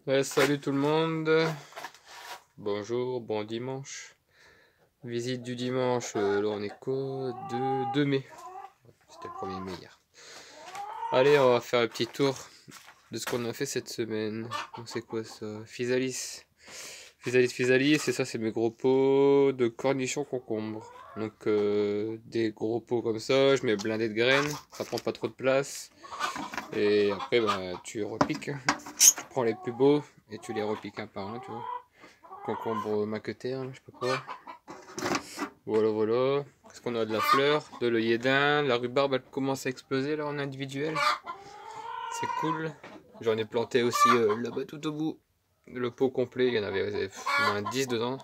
Ouais, salut tout le monde, bonjour, bon dimanche. Visite du dimanche, là on est quoi? 2 mai. C'était le 1er mai hier. Allez, on va faire un petit tour de ce qu'on a fait cette semaine. Donc c'est quoi ça? Physalis. Physalis, et ça c'est mes gros pots de cornichons concombres. Donc des gros pots comme ça, je mets blindé de graines, ça prend pas trop de place. Et après bah, tu repiques, tu prends les plus beaux et tu les repiques un par un, tu vois. Concombre maqueter, je sais pas quoi. Voilà, voilà. Qu'est-ce qu'on a? De la fleur, de l'œillet d'Inde, la rhubarbe elle commence à exploser là en individuel. C'est cool. J'en ai planté aussi là-bas tout au bout. Le pot complet, il y en avait au moins 10 dedans.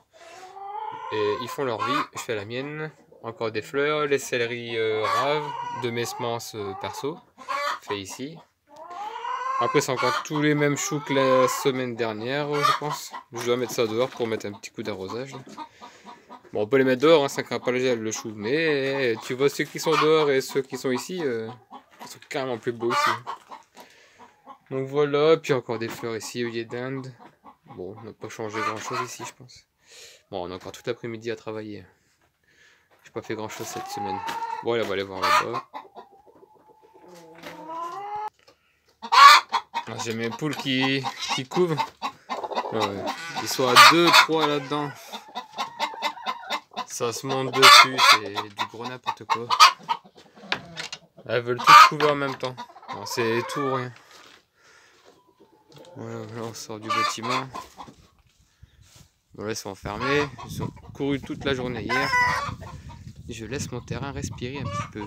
Et ils font leur vie, je fais la mienne. Encore des fleurs, les céleris raves, de mes semences perso, fait ici. Après c'est encore tous les mêmes choux que la semaine dernière, je pense. Je dois mettre ça dehors pour mettre un petit coup d'arrosage. Bon, on peut les mettre dehors, hein, ça craint pas le gel, le chou. Mais tu vois ceux qui sont dehors et ceux qui sont ici, ils sont carrément plus beaux aussi. Donc voilà, puis encore des fleurs ici, œillet d'Inde. Bon, on n'a pas changé grand chose ici, je pense. Bon, on a encore tout l'après-midi à travailler. J'ai pas fait grand chose cette semaine. Bon, allez, on va aller voir là-bas. Ah, j'ai mes poules qui couvrent. Ah ouais. Ils sont à 2, 3 là-dedans. Ça se monte dessus, c'est du gros n'importe quoi. Elles veulent toutes couvrir en même temps. C'est tout ou rien. Voilà, là on sort du bâtiment. Voilà, ils sont enfermés. Ils ont couru toute la journée hier. Je laisse mon terrain respirer un petit peu.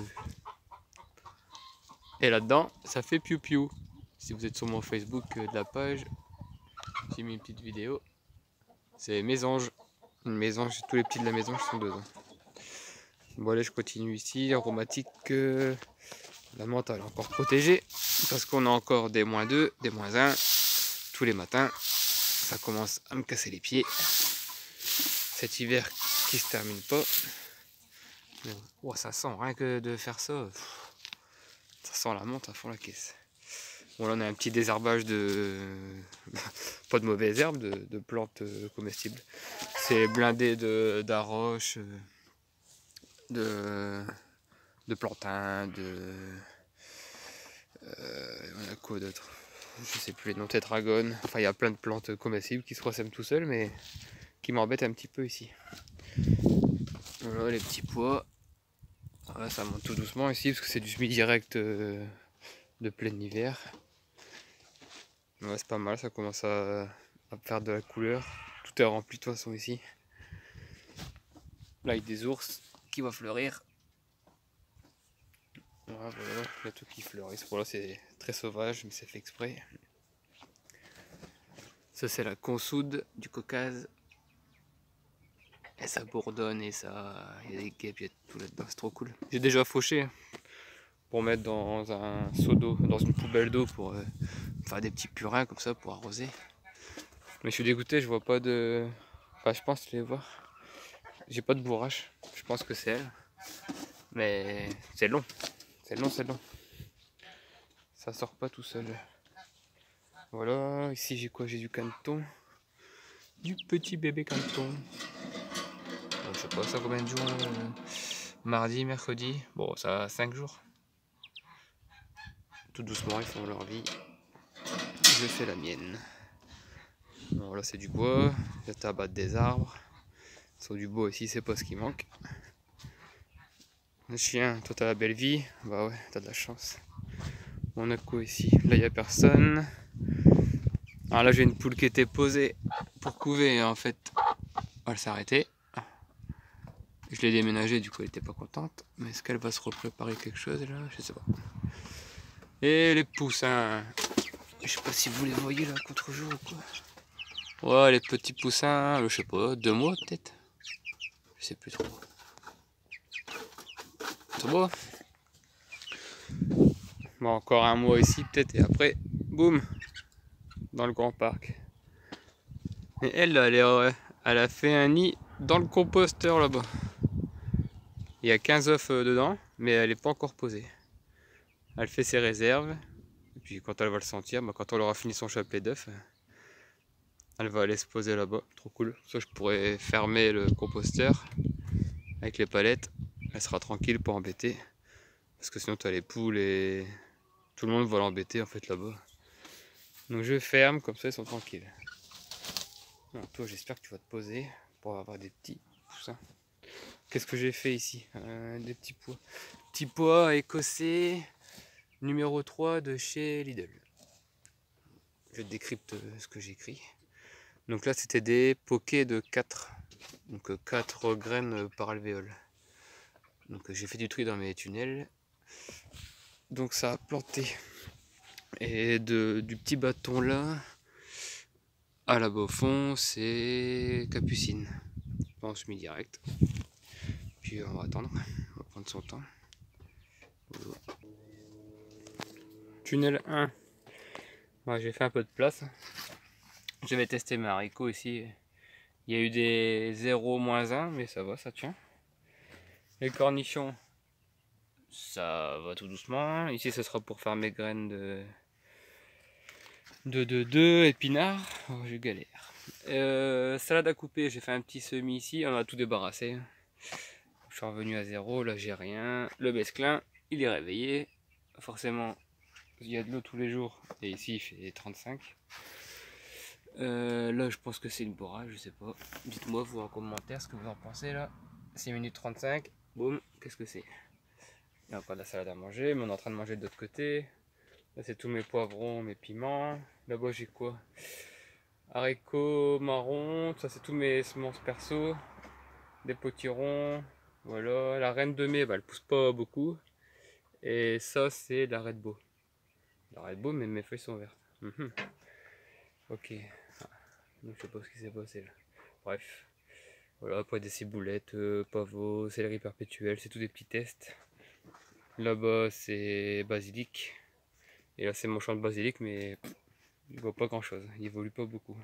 Et là-dedans, ça fait piou-piou. Si vous êtes sur mon Facebook de la page, j'ai mis une petite vidéo. C'est mésange. Une mésange, tous les petits de la mésange sont dedans. Bon allez, je continue ici. Aromatique, la menthe elle est encore protégée. Parce qu'on a encore des -2, des -1. Tous les matins. Ça commence à me casser les pieds. Cet hiver qui se termine pas. Oh, ça sent, rien que de faire ça. Ça sent la menthe à fond la caisse. Bon là on a un petit désherbage de... pas de mauvaises herbes, de plantes comestibles. C'est blindé d'arroches, de plantains, on a quoi d'autre? Je sais plus les noms, tétragones. Enfin il y a plein de plantes comestibles qui se ressemblent tout seuls mais qui m'embêtent un petit peu ici. Voilà les petits pois. Voilà, ça monte tout doucement ici parce que c'est du semi-direct de plein hiver. Ouais, c'est pas mal, ça commence à faire de la couleur. Tout est rempli de toute façon ici. Là, il y a des ours qui vont fleurir. Voilà, voilà, il y a tout qui fleurissent. Voilà, c'est très sauvage, mais c'est fait exprès. Ça, c'est la consoude du Caucase. Et ça bourdonne et ça. Il y a des guêpes, il y a tout là-dedans, c'est trop cool. J'ai déjà fauché pour mettre dans un seau d'eau, dans une poubelle d'eau pour faire des petits purins comme ça pour arroser. Mais je suis dégoûté, je vois pas de. Enfin, je pense les voir. J'ai pas de bourrache, je pense que c'est elle. Mais c'est long, c'est long, c'est long. Ça sort pas tout seul. Voilà, ici j'ai quoi? J'ai du caneton. Du petit bébé caneton. Bon, je sais pas, ça a combien de jours? Mardi, mercredi. Bon, ça a 5 jours. Tout doucement, ils font leur vie. Je fais la mienne. Bon, là c'est du bois. Je tabatte des arbres. Sur du bois aussi, c'est pas ce qui manque. Le chien, toi t'as la belle vie. Bah ouais, t'as de la chance. On a quoi ici? Là il y a personne. Alors là j'ai une poule qui était posée pour couver et en fait elle s'est arrêtée. Je l'ai déménagée, du coup elle était pas contente. Mais est-ce qu'elle va se repréparer quelque chose là? Je sais pas. Et les poussins. Je sais pas si vous les voyez là contre-jour ou quoi. Ouais, les petits poussins, je sais pas, 2 mois peut-être. Je sais plus trop. C'est beau. Bon, encore 1 mois ici peut-être et après, boum, dans le grand parc. Et elle, elle a fait un nid dans le composteur là-bas. Il y a 15 œufs dedans, mais elle n'est pas encore posée. Elle fait ses réserves. Et puis quand elle va le sentir, bah, quand on aura fini son chapelet d'œufs, Elle va aller se poser là-bas, trop cool. Ça, je pourrais fermer le composteur avec les palettes. Elle sera tranquille pour embêter. Parce que sinon, tu as les poules et tout le monde va l'embêter en fait là-bas. Donc je ferme, comme ça ils sont tranquilles. Bon, toi, j'espère que tu vas te poser pour avoir des petits poussins. Qu'est-ce que j'ai fait ici? Des petits pois. Petits pois écossais numéro 3 de chez Lidl. Je décrypte ce que j'écris. Donc là, c'était des pokés de 4. Donc 4 graines par alvéole. Donc j'ai fait du tri dans mes tunnels. Donc ça a planté. Et du petit bâton là, à là-bas au fond, c'est Capucine. On se met direct. Puis on va attendre. On va prendre son temps. Tunnel 1. Ouais, j'ai fait un peu de place. Je vais tester mes haricots ici. Il y a eu des 0, -1, mais ça va, ça tient. Les cornichons, ça va tout doucement. Ici, ce sera pour faire mes graines de épinards. Oh, je galère. Salade à couper, j'ai fait un petit semis ici. On a tout débarrassé. Je suis revenu à 0. Là, j'ai rien. Le mesclin, il est réveillé. Forcément, il y a de l'eau tous les jours. Et ici, il fait 35. Là, je pense que c'est une borage, je sais pas. Dites-moi, vous en commentaire, ce que vous en pensez là. 6 minutes 35. Boum, qu'est-ce que c'est? Il y a encore de la salade à manger, mais on est en train de manger de l'autre côté. Là, c'est tous mes poivrons, mes piments. Là-bas, j'ai quoi? Haricots marrons, ça c'est tous mes semences perso. Des potirons. Voilà, la reine de mai, bah, elle pousse pas beaucoup. Et ça, c'est la Red Beau. La Red Beau, mais mes feuilles sont vertes. Ok. Donc, je sais pas ce qui s'est passé là. Bref. Voilà, après des ciboulettes, pavots, céleri perpétuel, c'est tous des petits tests. Là-bas, c'est basilic. Et là, c'est mon champ de basilic, mais il ne vaut pas grand-chose. Il évolue pas beaucoup.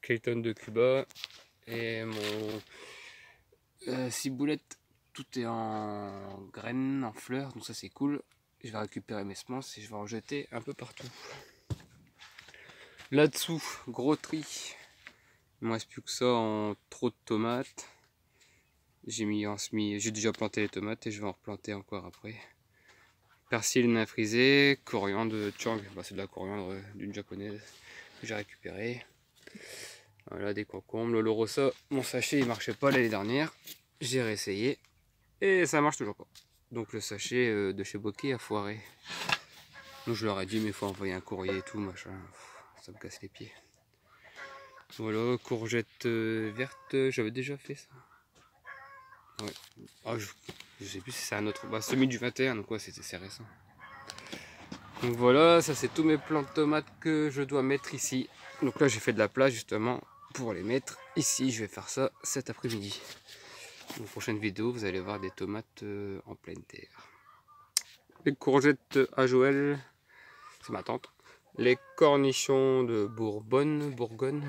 Clayton de Cuba. Et mon ciboulette, tout est en graines, en fleurs, donc ça c'est cool. Je vais récupérer mes semences et je vais en jeter un peu partout. Là-dessous, gros tri. Il ne me reste plus que ça en trop de tomates. J'ai déjà planté les tomates et je vais en replanter encore après. Persil nain frisé, coriandre chang, bah, c'est de la coriandre d'une japonaise que j'ai récupéré. Voilà, des concombres. L'olorosa, mon sachet il marchait pas l'année dernière. J'ai réessayé et ça marche toujours pas. Donc le sachet de chez Bokeh a foiré. Donc je leur ai dit mais il faut envoyer un courrier et tout machin. Ça me casse les pieds. Voilà, courgettes vertes, j'avais déjà fait ça. Ouais. Oh, je sais plus si c'est un autre. Bah, celui du 21, donc ouais, c'est récent. Donc voilà, ça c'est tous mes plants de tomates que je dois mettre ici. Donc là j'ai fait de la place justement pour les mettre ici. Je vais faire ça cet après-midi. Dans la prochaine vidéo, vous allez voir des tomates en pleine terre. Les courgettes à Joël, c'est ma tante. Les cornichons de Bourgogne,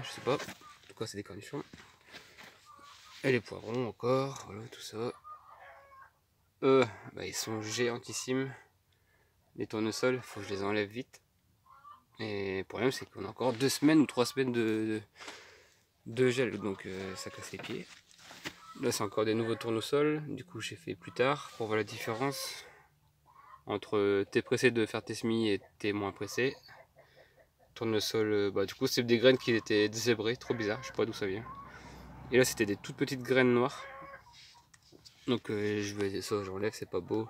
je sais pas. En tout cas, c'est des cornichons. Et les poivrons encore, voilà tout ça. Bah, ils sont géantissimes. Les tournesols, faut que je les enlève vite. Et le problème, c'est qu'on a encore 2 semaines ou 3 semaines de gel, donc ça casse les pieds. Là, c'est encore des nouveaux tournesols. Du coup, j'ai fait plus tard pour voir la différence entre t'es pressé de faire tes semis et t'es moins pressé. Tournesol, bah du coup, c'est des graines qui étaient dézébrées, trop bizarre, je sais pas d'où ça vient. Et là, c'était des toutes petites graines noires. Donc, ça, j'enlève, c'est pas beau.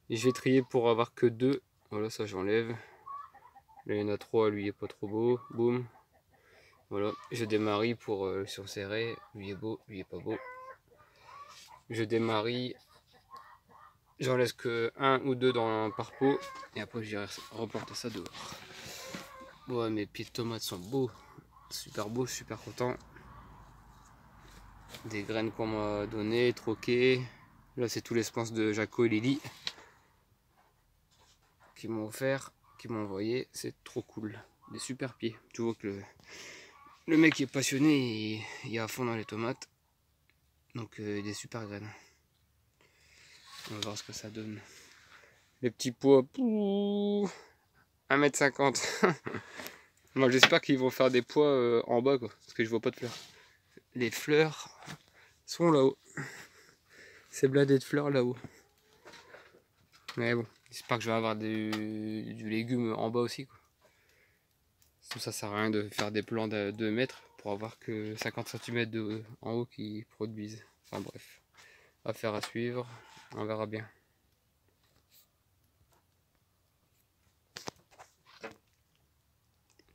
Et je vais trier pour avoir que 2. Voilà, ça, j'enlève. Là, il y en a 3, lui, il est pas trop beau. Boum. Voilà, je démarie pour surserrer. Lui est beau, lui est pas beau. Je démarie. J'en laisse que 1 ou 2 par pot. Et après, j'irai reporter ça dehors. Bon, mes pieds de tomates sont beaux. Super beaux, super content. Des graines qu'on m'a données, troquées. Là, c'est tous les semences de Jaco et Lily qui m'ont offert, qui m'ont envoyé. C'est trop cool. Des super pieds. Tu vois que le mec est passionné, il est à fond dans les tomates. Donc, des super graines. On va voir ce que ça donne. Les petits pois, 1,50 m. Moi j'espère qu'ils vont faire des pois en bas quoi, parce que je vois pas de fleurs. Les fleurs sont là-haut. C'est blindé de fleurs là-haut. Mais bon, j'espère que je vais avoir du légume en bas aussi quoi. Tout ça sert à rien de faire des plants de 2 mètres pour avoir que 50 cm en haut qui produisent. Enfin bref, affaire à suivre, on verra bien.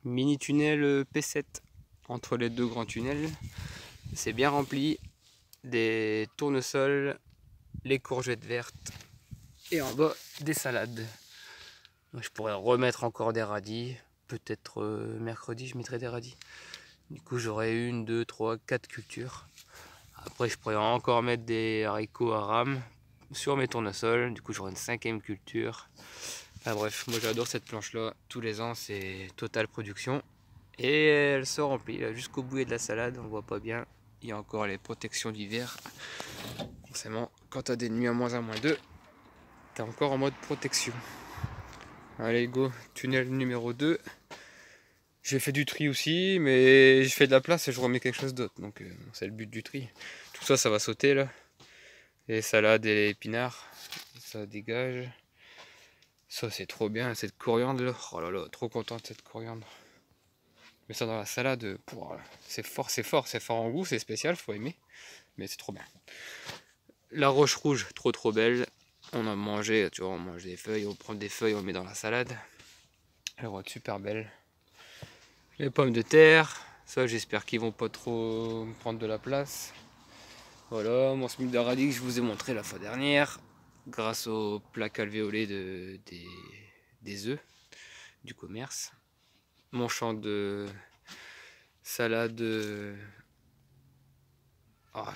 Mini tunnel P7 entre les deux grands tunnels. C'est bien rempli. Des tournesols, les courgettes vertes et en bas des salades. Je pourrais remettre encore des radis. Peut-être mercredi je mettrai des radis. Du coup j'aurai 1, 2, 3, 4 cultures. Après je pourrais encore mettre des haricots à rame sur mes tournesols. Du coup j'aurai une 5e culture. Enfin bref, moi j'adore cette planche là. Tous les ans c'est totale production. Et elle se remplit là jusqu'au bout de la salade. On voit pas bien. Il y a encore les protections d'hiver. Forcément quand tu as des nuits à -1, -2, tu es encore en mode protection. Allez go, tunnel numéro 2. J'ai fait du tri aussi, mais je fais de la place et je remets quelque chose d'autre. Donc c'est le but du tri. Tout ça, ça va sauter là. Les salades et les épinards, ça dégage. Ça c'est trop bien, cette coriandre là. Oh là là, trop content de cette coriandre. Mais ça dans la salade, c'est fort, c'est fort, c'est fort en goût, c'est spécial, faut aimer. Mais c'est trop bien. La roche rouge, trop belle. On a mangé, tu vois, on mange des feuilles, on prend des feuilles, on met dans la salade. Elle va être super belle. Les pommes de terre, ça j'espère qu'ils vont pas trop prendre de la place. Voilà, mon semis de radis que je vous ai montré la fois dernière, grâce au plaque alvéolé des œufs du commerce. Mon champ de salade, je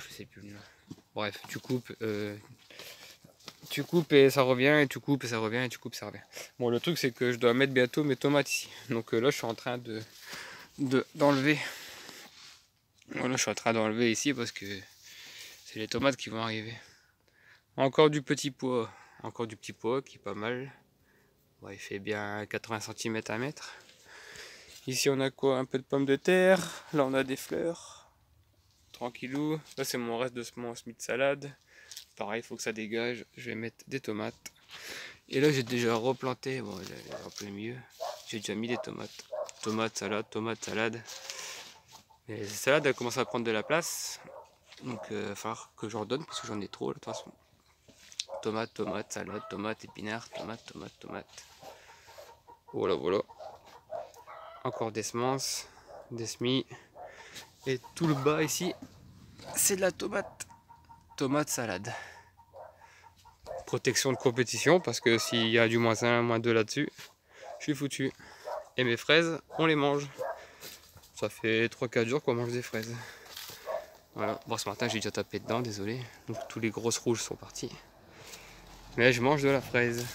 sais plus le nom. Bref, tu coupes et ça revient, et tu coupes et ça revient, et tu coupes et ça revient. Bon, le truc c'est que je dois mettre bientôt mes tomates ici. Donc là je suis en train d'enlever. Voilà, je suis en train d'enlever ici parce que c'est les tomates qui vont arriver. Encore du petit pois, qui est pas mal. Ouais, il fait bien 80 cm à mettre. Ici on a quoi? Un peu de pommes de terre. Là on a des fleurs. Tranquillou. Là c'est mon reste de mon semis de salade. Pareil, il faut que ça dégage. Je vais mettre des tomates. Et là j'ai déjà replanté. Bon, il est un peu mieux. J'ai déjà mis des tomates. Tomate, salade. Et les salades elles commencent à prendre de la place. Donc il va falloir que j'en donne parce que j'en ai trop de toute façon. Tomate, salade, tomate, épinard, tomate. Voilà. Encore des semences, des semis. Et tout le bas ici, c'est de la tomate. Tomate, salade. Protection de compétition parce que s'il y a du -1, -2 là-dessus, je suis foutu. Et mes fraises, on les mange. Ça fait 3-4 jours qu'on mange des fraises. Voilà. Bon, ce matin j'ai déjà tapé dedans, désolé. Donc tous les grosses rouges sont parties. Mais je mange de la fraise.